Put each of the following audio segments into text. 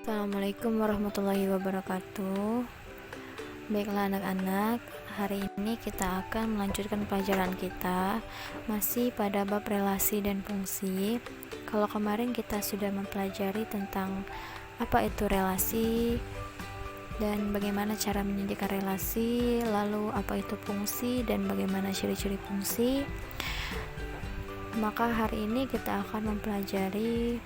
Assalamualaikum warahmatullahi wabarakatuh. Baiklah anak-anak, hari ini kita akan melanjutkan pelajaran kita masih pada bab relasi dan fungsi. Kalau kemarin kita sudah mempelajari tentang apa itu relasi dan bagaimana cara menjadikan relasi, lalu apa itu fungsi dan bagaimana ciri-ciri fungsi, maka hari ini kita akan mempelajari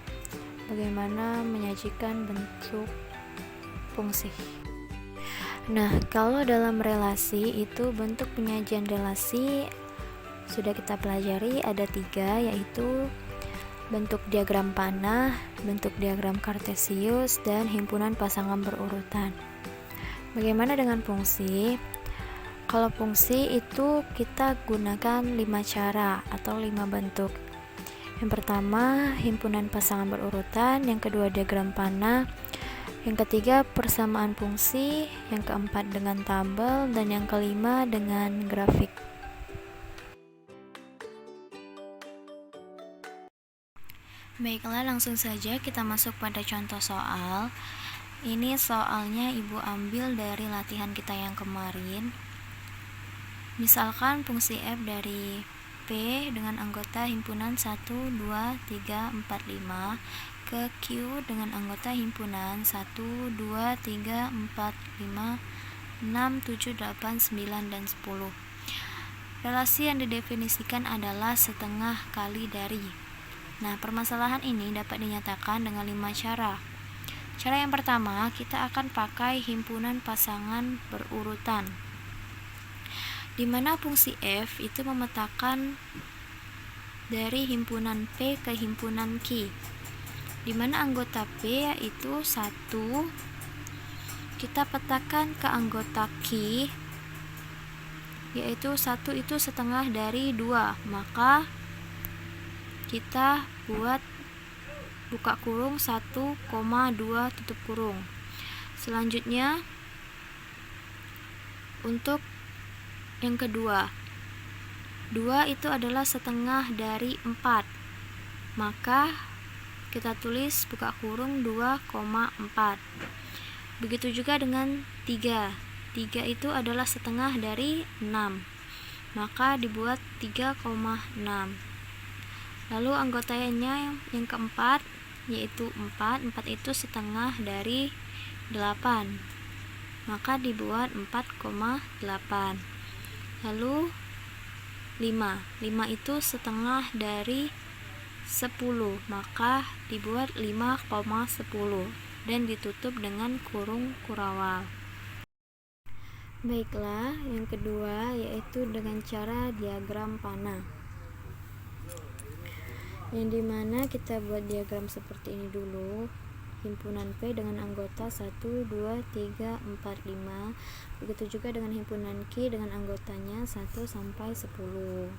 bagaimana menyajikan bentuk fungsi. Nah, kalau dalam relasi itu bentuk penyajian relasi sudah kita pelajari ada 3, yaitu bentuk diagram panah, bentuk diagram kartesius, dan himpunan pasangan berurutan. Bagaimana dengan fungsi? Kalau fungsi itu kita gunakan 5 cara atau 5 bentuk. Yang pertama, himpunan pasangan berurutan. Yang kedua, diagram panah. Yang ketiga, persamaan fungsi. Yang keempat, dengan tabel. Dan yang kelima, dengan grafik. Baiklah, langsung saja kita masuk pada contoh soal. Ini soalnya Ibu ambil dari latihan kita yang kemarin. Misalkan fungsi f dari P dengan anggota himpunan 1, 2, 3, 4, 5 ke Q dengan anggota himpunan 1, 2, 3, 4, 5, 6, 7, 8, 9, dan 10. Relasi yang didefinisikan adalah setengah kali dari. Nah, permasalahan ini dapat dinyatakan dengan 5 cara. Cara yang pertama, kita akan pakai himpunan pasangan berurutan, di mana fungsi f itu memetakan dari himpunan P ke himpunan Q, di mana anggota P yaitu 1 kita petakan ke anggota Q, yaitu 1 itu setengah dari 2, maka kita buat buka kurung 1,2 tutup kurung. Selanjutnya untuk yang kedua, 2 itu adalah setengah dari 4, maka kita tulis buka kurung 2,4. Begitu juga dengan 3 itu adalah setengah dari 6, maka dibuat 3,6. Lalu anggotanya yang keempat yaitu 4 itu setengah dari 8, maka dibuat 4,8. Lalu 5 itu setengah dari 10, maka dibuat 5,10 dan ditutup dengan kurung kurawal. Baiklah, yang kedua yaitu dengan cara diagram panah, yang dimana kita buat diagram seperti ini dulu. Himpunan P dengan anggota 1, 2, 3, 4, 5. Begitu juga dengan himpunan Q dengan anggotanya 1 sampai 10.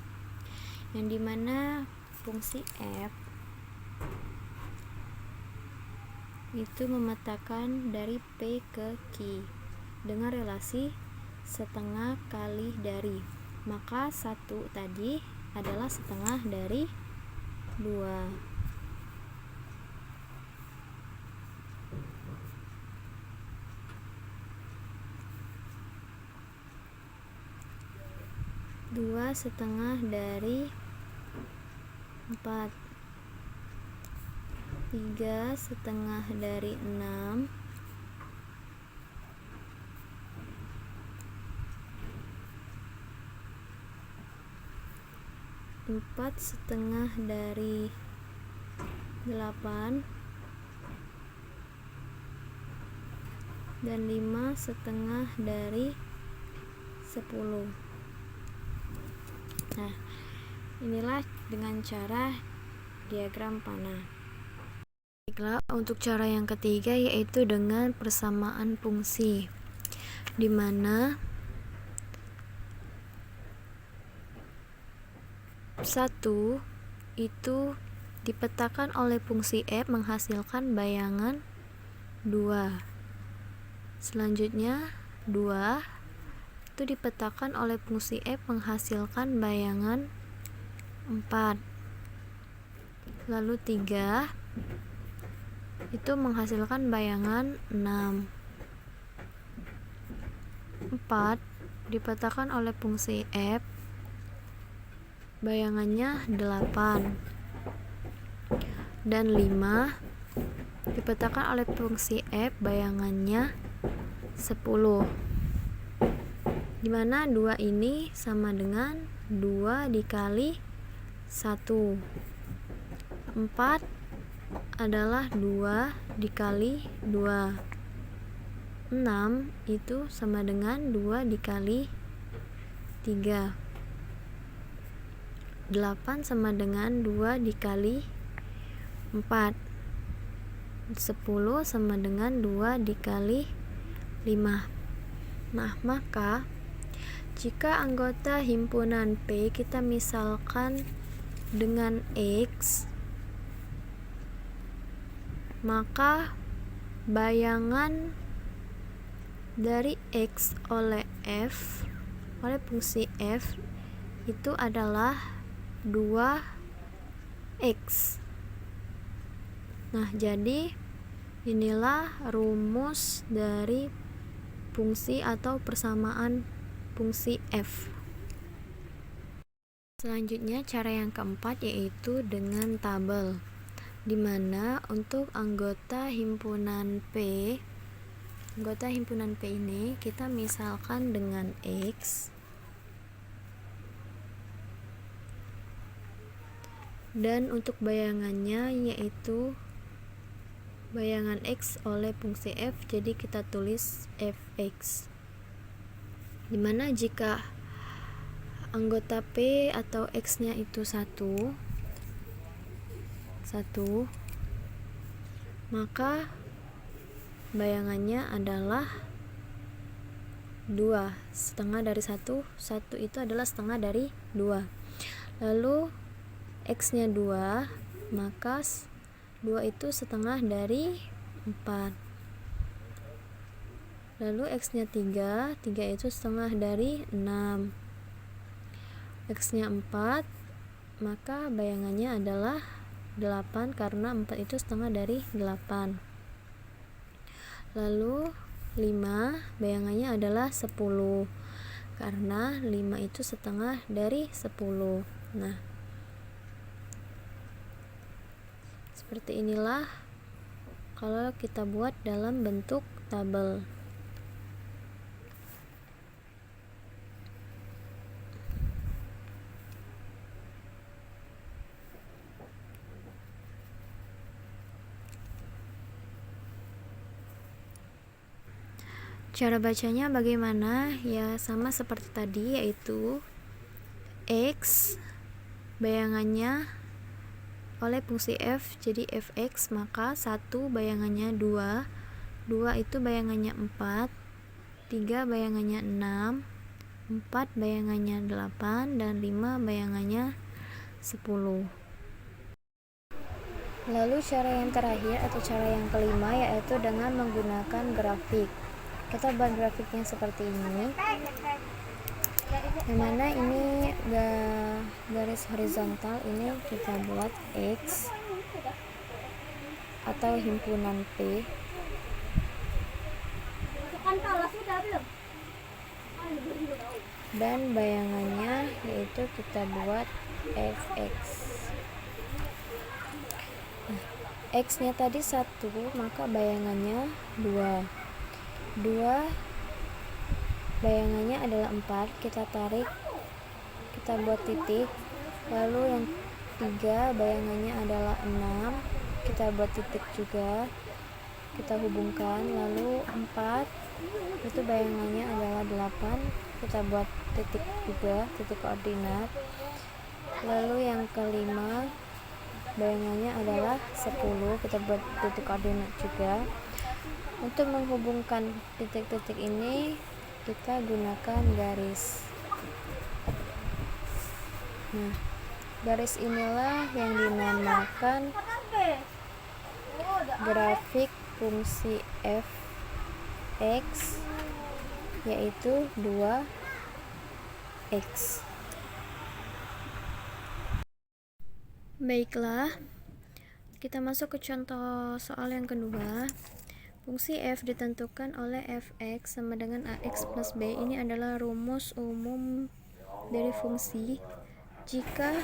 Yang dimana fungsi f itu memetakan dari P ke Q dengan relasi setengah kali dari. Maka 1 tadi adalah setengah dari 2. 2 setengah dari 4, 3 setengah dari 6, 4 setengah dari 8, dan 5 setengah dari 10. Nah, inilah dengan cara diagram panah. Baiklah, untuk cara yang ketiga yaitu dengan persamaan fungsi, di mana 1 itu dipetakan oleh fungsi f menghasilkan bayangan 2. Selanjutnya 2 itu dipetakan oleh fungsi f menghasilkan bayangan 4. Lalu 3 itu menghasilkan bayangan 6. 4 dipetakan oleh fungsi f, bayangannya 8. Dan 5 dipetakan oleh fungsi f, bayangannya 10. Dimana 2 ini sama dengan 2 dikali 1. 4 adalah 2 dikali 2. 6 itu sama dengan 2 dikali 3. 8 sama dengan 2 dikali 4. 10 sama dengan 2 dikali 5. Nah, maka jika anggota himpunan P kita misalkan dengan X, maka bayangan dari X oleh F, oleh fungsi F itu adalah 2X. Nah, jadi inilah rumus dari fungsi atau persamaan fungsi f. Selanjutnya cara yang keempat yaitu dengan tabel, dimana untuk anggota himpunan P ini kita misalkan dengan X, dan untuk bayangannya yaitu bayangan X oleh fungsi f, jadi kita tulis fx. Dimana jika anggota P atau X nya itu 1, maka bayangannya adalah 2, setengah dari 1 itu adalah setengah dari 2. Lalu X nya 2, maka 2 itu setengah dari 4. Lalu X nya 3 itu setengah dari 6. X nya 4, maka bayangannya adalah 8 karena 4 itu setengah dari 8. Lalu 5 bayangannya adalah 10 karena 5 itu setengah dari 10. Nah, seperti inilah kalau kita buat dalam bentuk tabel. Cara bacanya bagaimana? Ya sama seperti tadi, yaitu X bayangannya oleh fungsi f, jadi fx, maka 1 bayangannya 2 itu bayangannya 4, 3 bayangannya 6, 4 bayangannya 8, dan 5 bayangannya 10. Lalu cara yang terakhir atau cara yang kelima yaitu dengan menggunakan grafik. Kita buat grafiknya seperti ini, yang mana ini garis horizontal ini kita buat X atau himpunan P, dan bayangannya yaitu kita buat fx. X nya tadi 1, maka bayangannya 2 bayangannya adalah 4, kita tarik, kita buat titik. Lalu yang 3 bayangannya adalah 6, kita buat titik juga, kita hubungkan. Lalu 4 itu bayangannya adalah 8, kita buat titik juga, titik koordinat. Lalu yang kelima bayangannya adalah 10, kita buat titik koordinat juga. Untuk menghubungkan titik-titik ini kita gunakan garis. Nah, garis inilah yang dinamakan grafik fungsi fx, yaitu 2x. Baiklah, Kita masuk ke contoh soal yang kedua. Fungsi f ditentukan oleh fx sama dengan ax plus b. Ini adalah rumus umum dari fungsi. Jika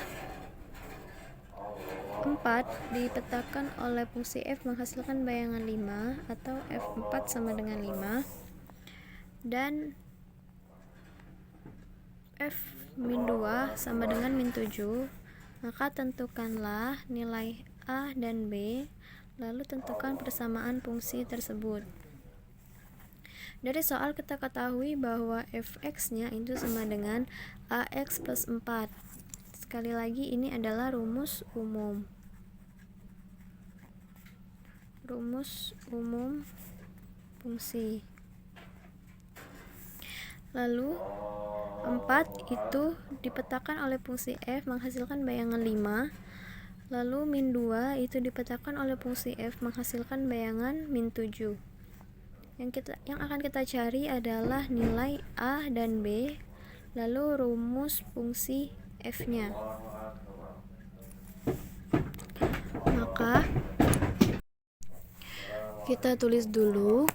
4 dipetakan oleh fungsi f menghasilkan bayangan 5 atau f4 sama dengan 5, dan f-2 sama dengan -7, maka tentukanlah nilai a dan b, lalu tentukan persamaan fungsi tersebut. Dari soal kita ketahui bahwa fx-nya itu sama dengan ax plus 4. Sekali lagi, ini adalah rumus umum. Rumus umum fungsi. Lalu 4 itu dipetakan oleh fungsi f menghasilkan bayangan 5. Lalu -2 itu dipetakan oleh fungsi f menghasilkan bayangan -7. Yang akan kita cari adalah nilai a dan b, lalu rumus fungsi f-nya. Maka kita tulis dulu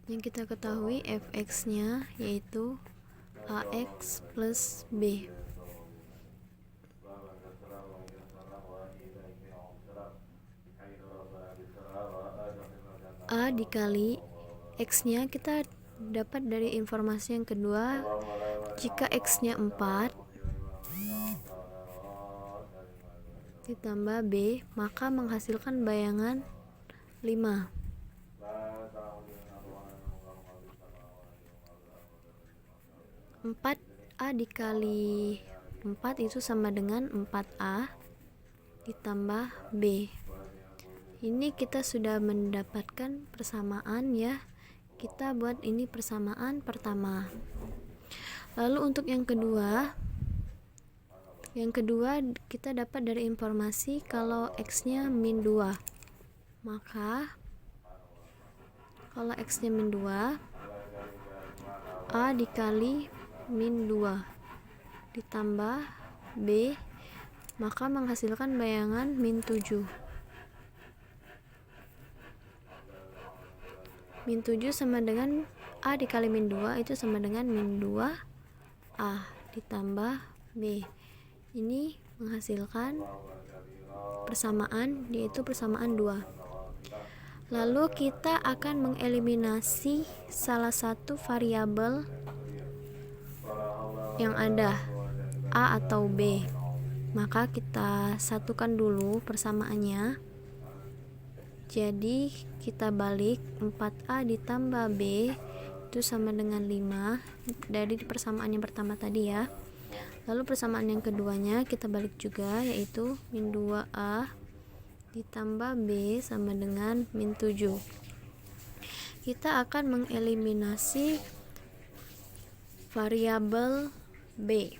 yang kita ketahui fx-nya yaitu ax plus b. A dikali x-nya kita dapat dari informasi yang kedua. Jika x-nya 4 ditambah b, maka menghasilkan bayangan 5. 4a dikali 4 itu sama dengan 4a ditambah b. Ini kita sudah mendapatkan persamaan ya. Kita buat ini persamaan pertama. Lalu untuk yang kedua kita dapat dari informasi kalau x-nya -2. Maka kalau x-nya -2, a dikali -2 ditambah b, maka menghasilkan bayangan -7. -7 sama dengan a dikali -2 itu sama dengan -2a ditambah b. Ini menghasilkan persamaan, yaitu persamaan 2. Lalu kita akan mengeliminasi salah satu variabel yang ada, a atau b. Maka kita satukan dulu persamaannya. Jadi kita balik 4a ditambah b itu sama dengan 5 dari persamaan yang pertama tadi ya. Lalu persamaan yang keduanya kita balik juga, yaitu -2a ditambah b sama dengan -7. Kita akan mengeliminasi variabel b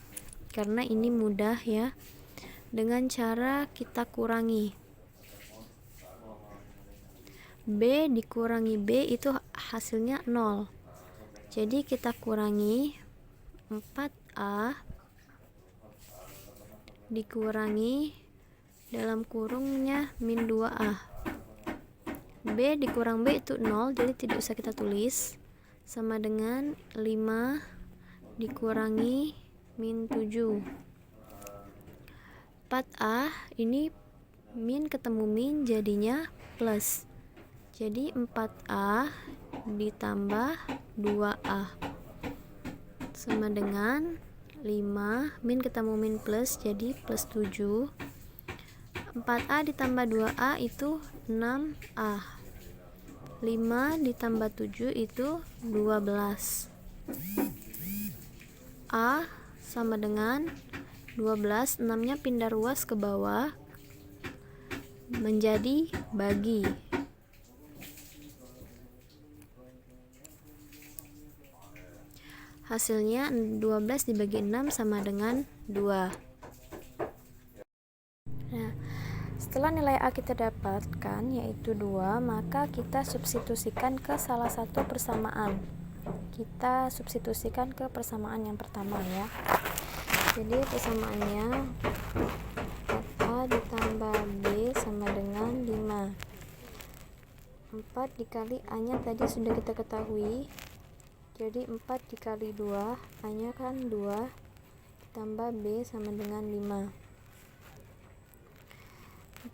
karena ini mudah ya, dengan cara kita kurangi. B dikurangi B itu hasilnya 0. Jadi kita kurangi 4A dikurangi dalam kurungnya -2A. B dikurang B itu 0, jadi tidak usah kita tulis, sama dengan 5 dikurangi -7. 4A ini min ketemu min jadinya plus. Jadi 4A ditambah 2A sama dengan 5, min ketemu min plus jadi plus 7. 4A ditambah 2A itu 6A. 5 ditambah 7 itu 12. A sama dengan 12, 6-nya pindah ruas ke bawah menjadi bagi. Hasilnya 12 dibagi 6 sama dengan 2. Nah, setelah nilai A kita dapatkan yaitu 2, maka kita substitusikan ke salah satu persamaan. Kita substitusikan ke persamaan yang pertama ya. Jadi persamaannya A ditambah B sama dengan 5. 4 dikali A-nya tadi sudah kita ketahui, jadi 4 dikali 2, A-nya kan 2, ditambah B sama dengan 5.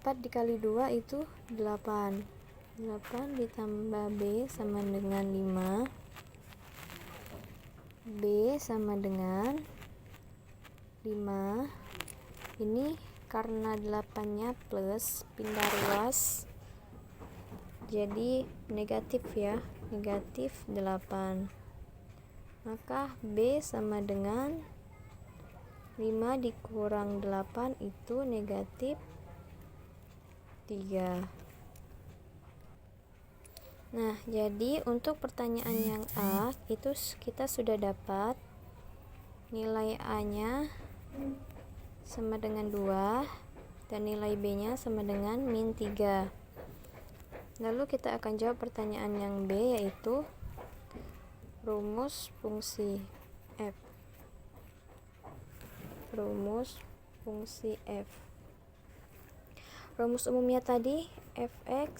4 dikali 2 itu 8. 8 ditambah B sama dengan 5. B sama dengan 5. Ini karena 8-nya plus, pindah ruas, jadi negatif ya, negatif 8. Maka B sama dengan 5 dikurang 8 itu negatif 3. Nah, jadi untuk pertanyaan yang A itu kita sudah dapat nilai A-nya sama dengan 2 dan nilai B-nya sama dengan min 3. Lalu kita akan jawab pertanyaan yang B, yaitu rumus fungsi f. Rumus fungsi f. Rumus umumnya tadi fx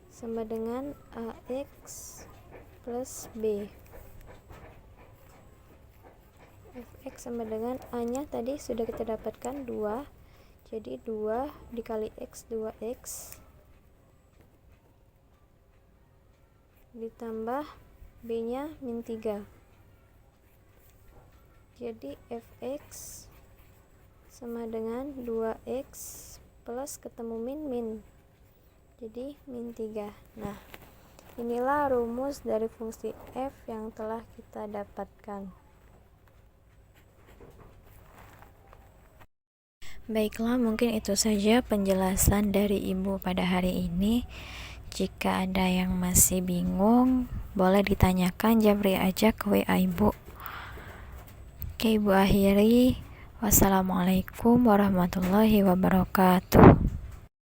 sama dengan ax plus b. Fx sama dengan A-nya tadi sudah kita dapatkan 2, jadi 2 dikali x 2x ditambah B-nya min 3, jadi fx sama dengan 2x plus ketemu min, jadi min 3. Nah, inilah rumus dari fungsi f yang telah kita dapatkan. Baiklah, mungkin itu saja penjelasan dari Ibu pada hari ini. Jika ada yang masih bingung, boleh ditanyakan, japri aja ke WA Ibu. Oke, Ibu akhiri. Wassalamualaikum warahmatullahi wabarakatuh.